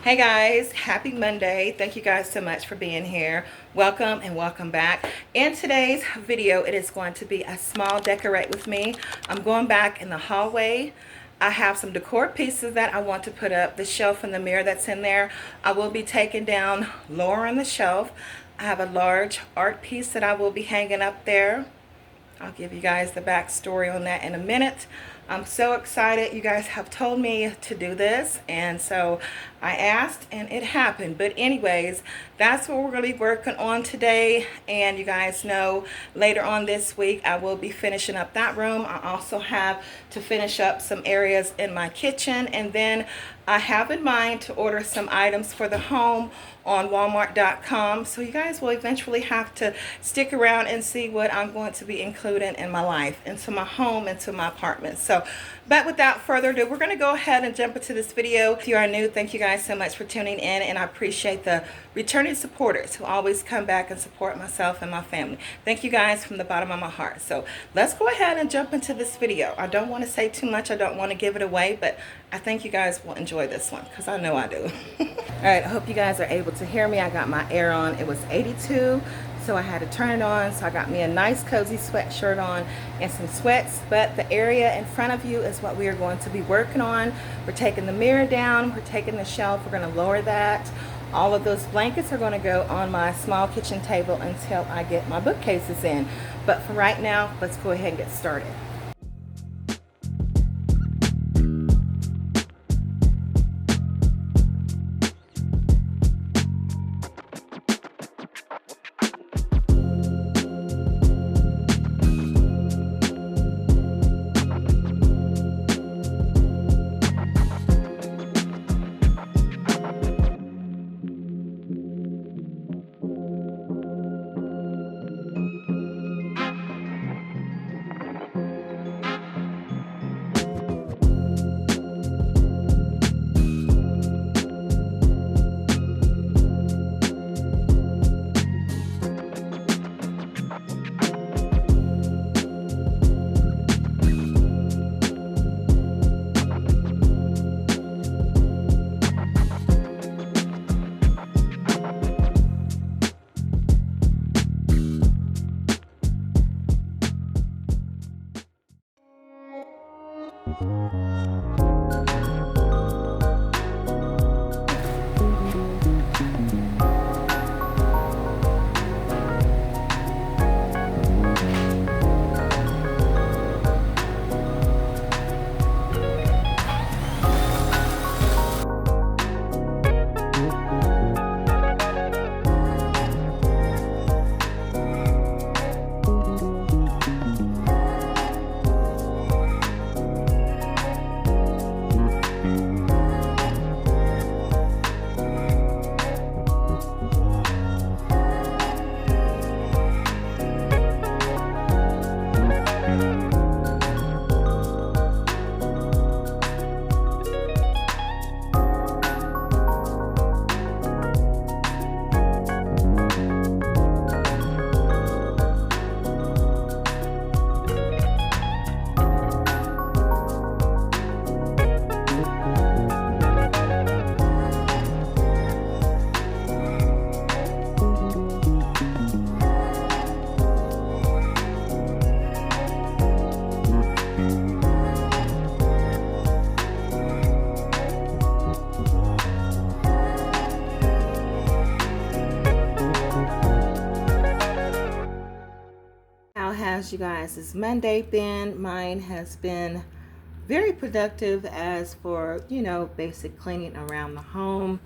Hey guys, happy Monday. Thank you guys so much for being here. Welcome and welcome back. In today's video, it is going to be a small decorate with me. I'm going back in the hallway. I have some decor pieces that I want to put up. The shelf and the mirror that's in there, I will be taking down lower on the shelf. I have a large art piece that I will be hanging up there. I'll give you guys the backstory on that in a minute. I'm so excited. You guys have told me to do this, and so I asked and it happened. But anyways, that's what we're really working on today. And you guys know later on this week I will be finishing up that room. I also have to finish up some areas in my kitchen, and then I have in mind to order some items for the home on Walmart.com. So you guys will eventually have to stick around and see what I'm going to be including in my life, into my home, into my apartment. So, but without further ado, we're going to go ahead and jump into this video. If you are new, thank you guys so much for tuning in, and I appreciate the returning supporters who always come back and support myself and my family. Thank you guys from the bottom of my heart. So let's go ahead and jump into this video. I don't want to say too much. I don't want to give it away, but I think you guys will enjoy this one because I know I do. All right, I hope you guys are able to hear me. I got my air on. It was 82, so I had to turn it on. So I got me a nice cozy sweatshirt on and some sweats, but the area in front of you is what we are going to be working on. We're taking the mirror down. We're taking the shelf. We're going to lower that. All of those blankets are going to go on my small kitchen table until I get my bookcases in. But for right now, let's go ahead and get started. You guys, it's Monday been. Mine has been very productive as for, you know, basic cleaning around the home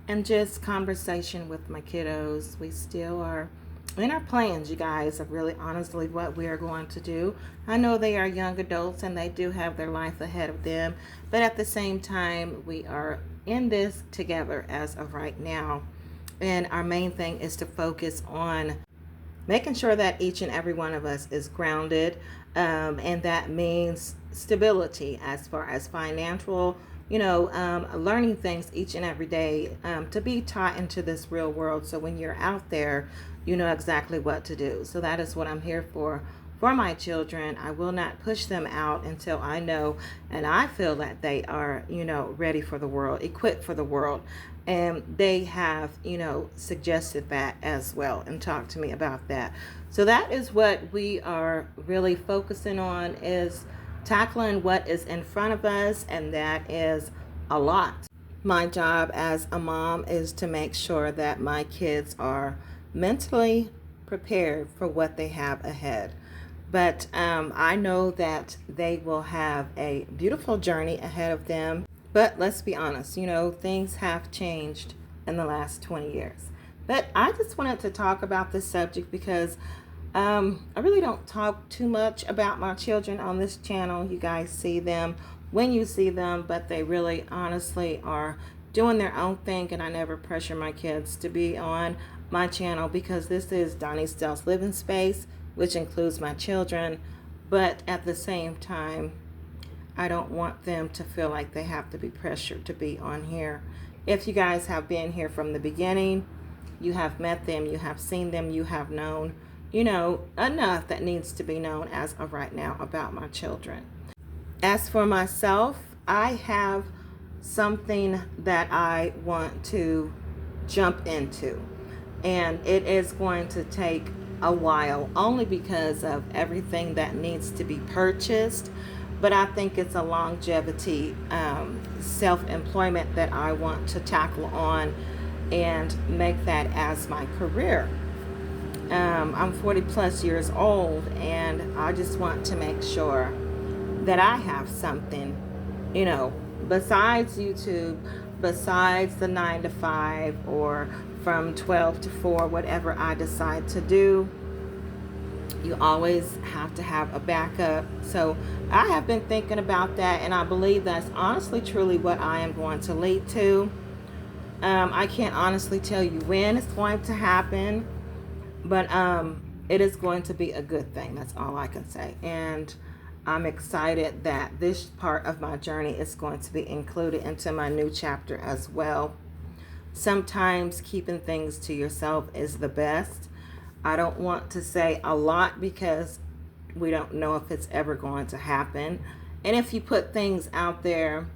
and just conversation with my kiddos. We still are in our plans, you guys, of really honestly what we are going to do. I know they are young adults and they do have their life ahead of them, but at the same time, we are in this together as of right now. And our main thing is to focus on making sure that each and every one of us is grounded, and that means stability as far as financial, learning things each and every day, to be taught into this real world. So when you're out there, you know exactly what to do. So that is what I'm here for for my children. I will not push them out until I know and I feel that they are, ready for the world, equipped for the world. And they have, suggested that as well and talked to me about that. So that is what we are really focusing on, is tackling what is in front of us, and that is a lot. My job as a mom is to make sure that my kids are mentally prepared for what they have ahead. But I know that they will have a beautiful journey ahead of them. But let's be honest, things have changed in the last 20 years. But I just wanted to talk about this subject because I really don't talk too much about my children on this channel. You guys see them when you see them, but they really honestly are doing their own thing, and I never pressure my kids to be on my channel because this is DonniceDale's living space, which includes my children. But at the same time, I don't want them to feel like they have to be pressured to be on here. If you guys have been here from the beginning, you have met them, you have seen them, you have known, enough that needs to be known as of right now about my children. As for myself, I have something that I want to jump into, and it is going to take a while only because of everything that needs to be purchased. But I think it's a longevity self-employment that I want to tackle on and make that as my career. I'm 40 plus years old, and I just want to make sure that I have something, besides YouTube, besides the 9 to 5 or from 12 to 4, whatever I decide to do. You always have to have a backup. So I have been thinking about that, and I believe that's honestly truly what I am going to lead to. I can't honestly tell you when it's going to happen, but it is going to be a good thing. That's all I can say. And I'm excited that this part of my journey is going to be included into my new chapter as well. Sometimes keeping things to yourself is the best. I don't want to say a lot because we don't know if it's ever going to happen. And if you put things out there,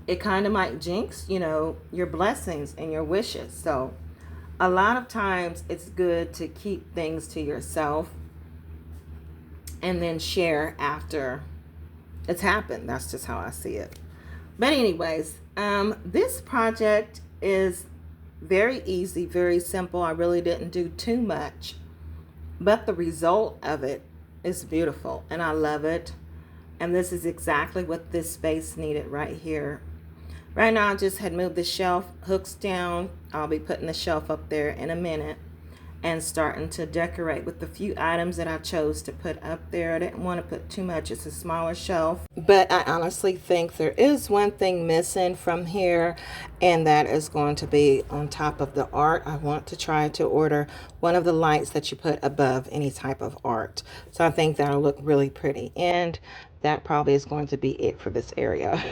it kind of might jinx, your blessings and your wishes. So a lot of times it's good to keep things to yourself and then share after it's happened. That's just how I see it. But anyways, this project is very easy, very simple. I really didn't do too much, but the result of it is beautiful and I love it. And this is exactly what this space needed right here. Right now I just had moved the shelf hooks down. I'll be putting the shelf up there in a minute and starting to decorate with the few items that I chose to put up there. I didn't want to put too much. It's a smaller shelf. But I honestly think there is one thing missing from here, and that is going to be on top of the art. I want to try to order one of the lights that you put above any type of art. So I think that'll look really pretty. And that probably is going to be it for this area.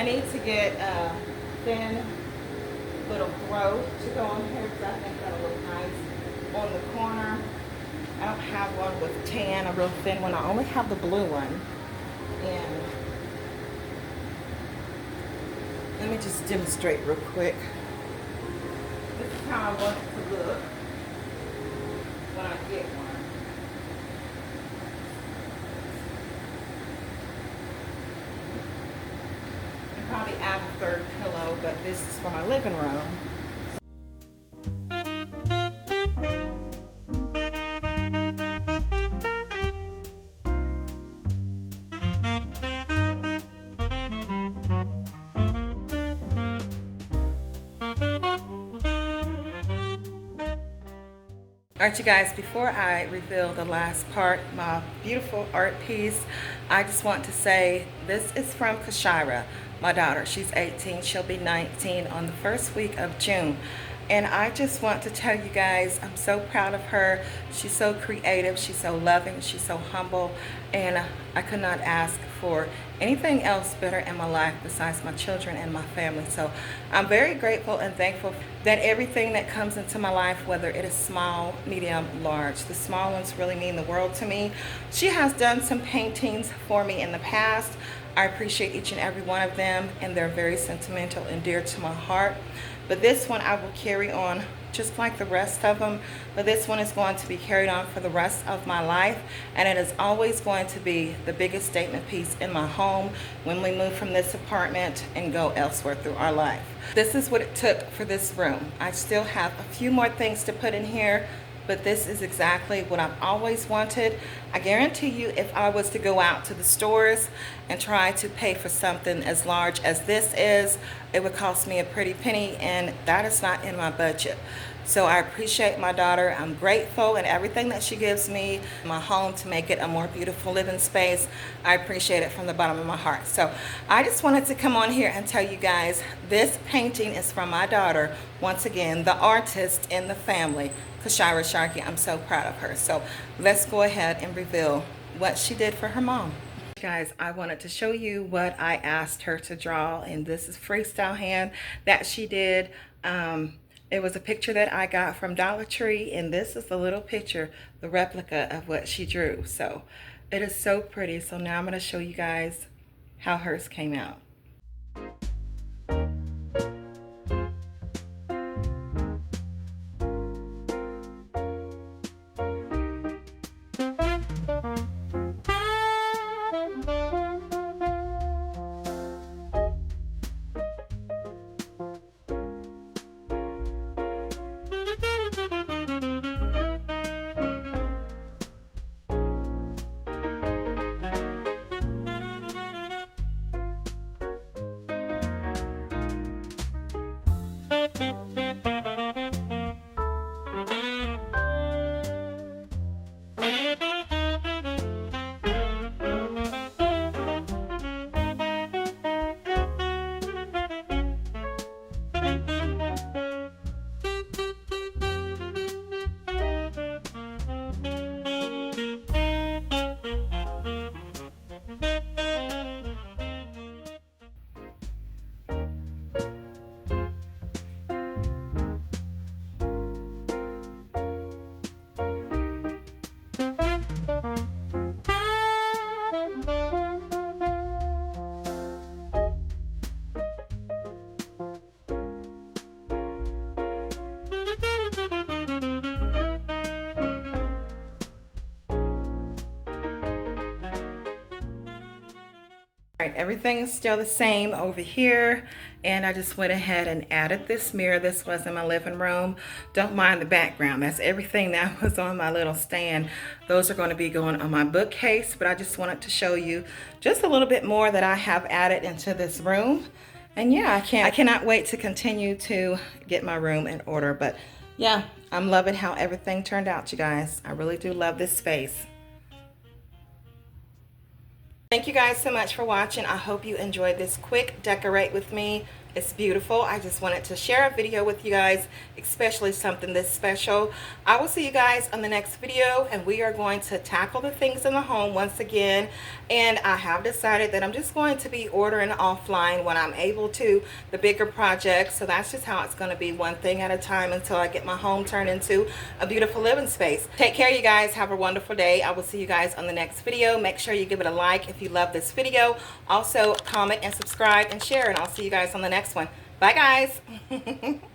need to get a thin little throw to go on here because I think that'll look nice on the corner. I don't have one with tan, a real thin one. I only have the blue one. And let me just demonstrate real quick. This is how I want it to look when I get one. I'll probably add a third pillow, but this is for my living room. Alright, you guys, before I reveal the last part, my beautiful art piece, I just want to say this is from Cashapp, my daughter. She's 18, she'll be 19 on the first week of June. And I just want to tell you guys, I'm so proud of her. She's so creative, she's so loving, she's so humble, and I could not ask for anything else better in my life besides my children and my family. So I'm very grateful and thankful that everything that comes into my life, whether it is small, medium, large, the small ones really mean the world to me. She has done some paintings for me in the past. I appreciate each and every one of them, and they're very sentimental and dear to my heart. But this one I will carry on just like the rest of them, but this one is going to be carried on for the rest of my life, and it is always going to be the biggest statement piece in my home when we move from this apartment and go elsewhere through our life. This is what it took for this room. I still have a few more things to put in here, but this is exactly what I've always wanted. I guarantee you, if I was to go out to the stores and try to pay for something as large as this is, it would cost me a pretty penny, and that is not in my budget. So I appreciate my daughter. I'm grateful and everything that she gives me, my home, to make it a more beautiful living space. I appreciate it from the bottom of my heart. So I just wanted to come on here and tell you guys, this painting is from my daughter. Once again, the artist in the family, Cashapp Sharkey. I'm so proud of her. So let's go ahead and reveal what she did for her mom. Guys, I wanted to show you what I asked her to draw, and this is freestyle hand that she did. It was a picture that I got from Dollar Tree, and this is the little picture, the replica of what she drew. So it is so pretty. So now I'm going to show you guys how hers came out. Everything is still the same over here, and I just went ahead and added this mirror. This was in my living room. Don't mind the background. That's everything that was on my little stand. Those are going to be going on my bookcase, but I just wanted to show you just a little bit more that I have added into this room. And yeah, I cannot wait to continue to get my room in order. But yeah, I'm loving how everything turned out, you guys. I really do love this space. Thank you guys so much for watching. I hope you enjoyed this quick decorate with me It's beautiful. I just wanted to share a video with you guys, especially something this special. I will see you guys on the next video, and we are going to tackle the things in the home once again. And I have decided that I'm just going to be ordering offline when I'm able to, the bigger projects. So that's just how it's going to be, one thing at a time, until I get my home turned into a beautiful living space. Take care, you guys. Have a wonderful day. I will see you guys on the next video. Make sure you give it a like if you love this video. Also, comment and subscribe and share, and I'll see you guys on the next one. Bye, guys.